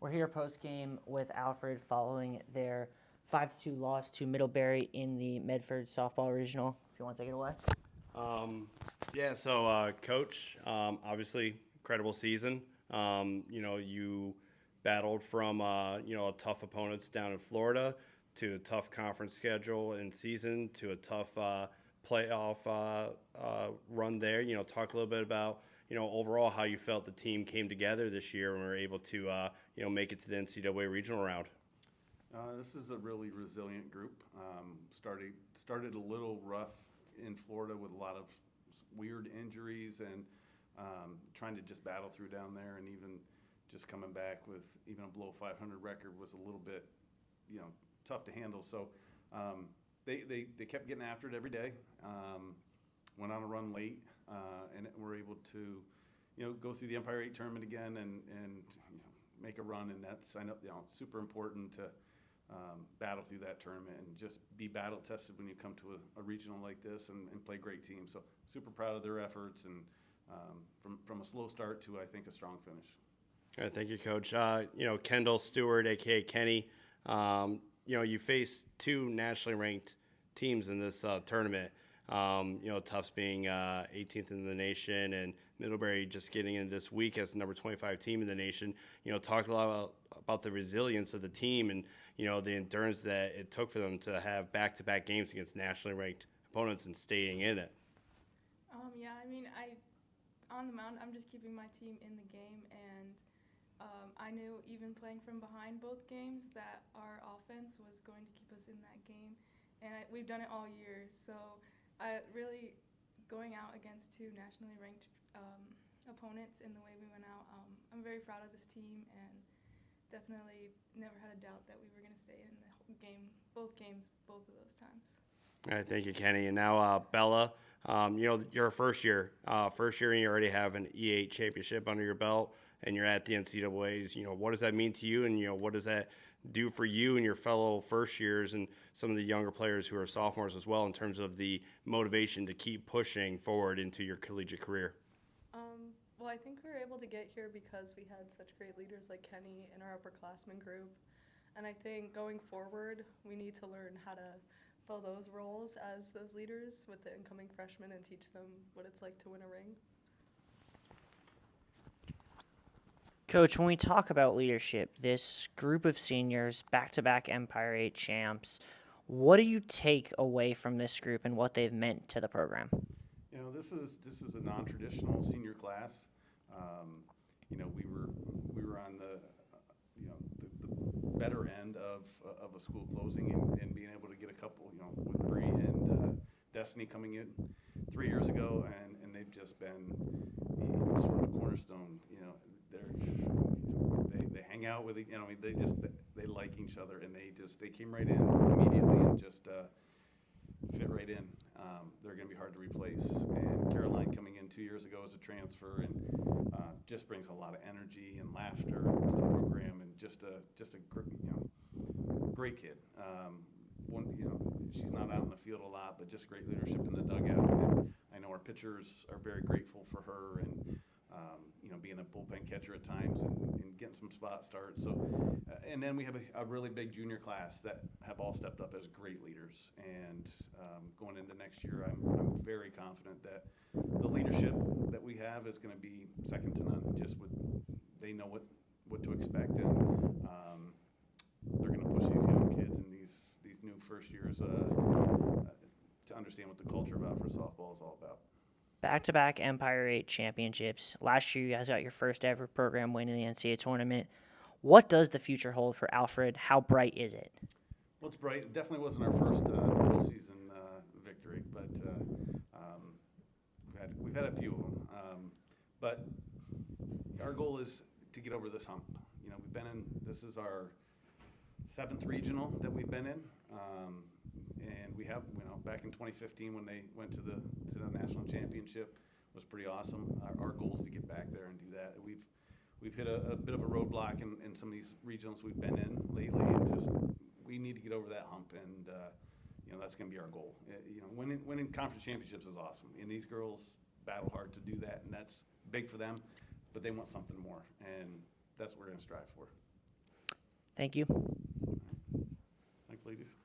We're here post-game with Alfred following their 5-2 loss to Middlebury in the Medford softball regional. If you want to take it away. Coach, obviously, incredible season. You battled from, tough opponents down in Florida to a tough conference schedule and season to a tough playoff run there. Talk a little bit about, overall how you felt the team came together this year and were able to, make it to the NCAA regional round. This is a really resilient group. Started a little rough in Florida with a lot of weird injuries and trying to just battle through down there, and even just coming back with even a below 500 record was a little bit, tough to handle. So they kept getting after it every day. Went on a run late and were able to, go through the Empire 8 tournament again and make a run, and that's super important to battle through that tournament and just be battle tested when you come to a regional like this and play great teams. So super proud of their efforts and from a slow start to, I think, a strong finish. All right, thank you, Coach. Kendall Stewart, aka Kenny. You faced two nationally ranked teams in this tournament. Tufts being 18th in the nation, and Middlebury just getting in this week as the number 25 team in the nation. Talk a lot about the resilience of the team and, the endurance that it took for them to have back-to-back games against nationally ranked opponents and staying in it. On the mound, I'm just keeping my team in the game, and I knew even playing from behind both games that our offense was going to keep us in that game, and we've done it all year. So really going out against two nationally ranked opponents in the way we went out, I'm very proud of this team and definitely never had a doubt that we were going to stay in the game, both games, both of those times. All right, thank you, Kenny. And now, Bella, your first year and you already have an E8 championship under your belt, and you're at the NCAAs. What does that mean to you, and, what does that do for you and your fellow first years and some of the younger players who are sophomores as well in terms of the motivation to keep pushing forward into your collegiate career? Well, I think we were able to get here because we had such great leaders like Kenny in our upperclassmen group. And I think going forward, we need to learn how to fill those roles as those leaders with the incoming freshmen and teach them what it's like to win a ring. Coach, when we talk about leadership, this group of seniors, back-to-back Empire 8 champs, what do you take away from this group and what they've meant to the program? This is a non-traditional senior class. We were on the better end of a school closing and being able to get a couple, with Bree and Destiny coming in 3 years ago, and they've just been sort of a cornerstone. They hang out with they like each other, and they came right in immediately and just fit right in. They're going to be hard to replace. And Caroline coming in 2 years ago as a transfer and just brings a lot of energy and laughter to the program, and just a great kid. She's not out in the field a lot, but just great leadership in the dugout. And I know our pitchers are very grateful for her, and being a bullpen catcher at times and getting some spot starts. So, and then we have a really big junior class that have all stepped up as great leaders. And going into next year, I'm very confident that the leadership that we have is going to be second to none. They know what to expect, and they're going to push these young kids and these new first years to understand what the culture of Alfred softball is all about. Back-to-back Empire 8 championships. Last year, you guys got your first ever program win in the NCAA tournament. What does the future hold for Alfred? How bright is it? Well, it's bright. It definitely wasn't our first postseason victory, but we've had a few of them. But our goal is to get over this hump. We've been in. This is our 7th regional that we've been in. And we have, back in 2015 when they went to the national championship was pretty awesome. Our goal is to get back there and do that. We've hit a bit of a roadblock in some of these regionals we've been in lately, and we need to get over that hump, and that's going to be our goal. Winning conference championships is awesome, and these girls battle hard to do that, and that's big for them, but they want something more, and that's what we're going to strive for. Thank you. Thanks, ladies.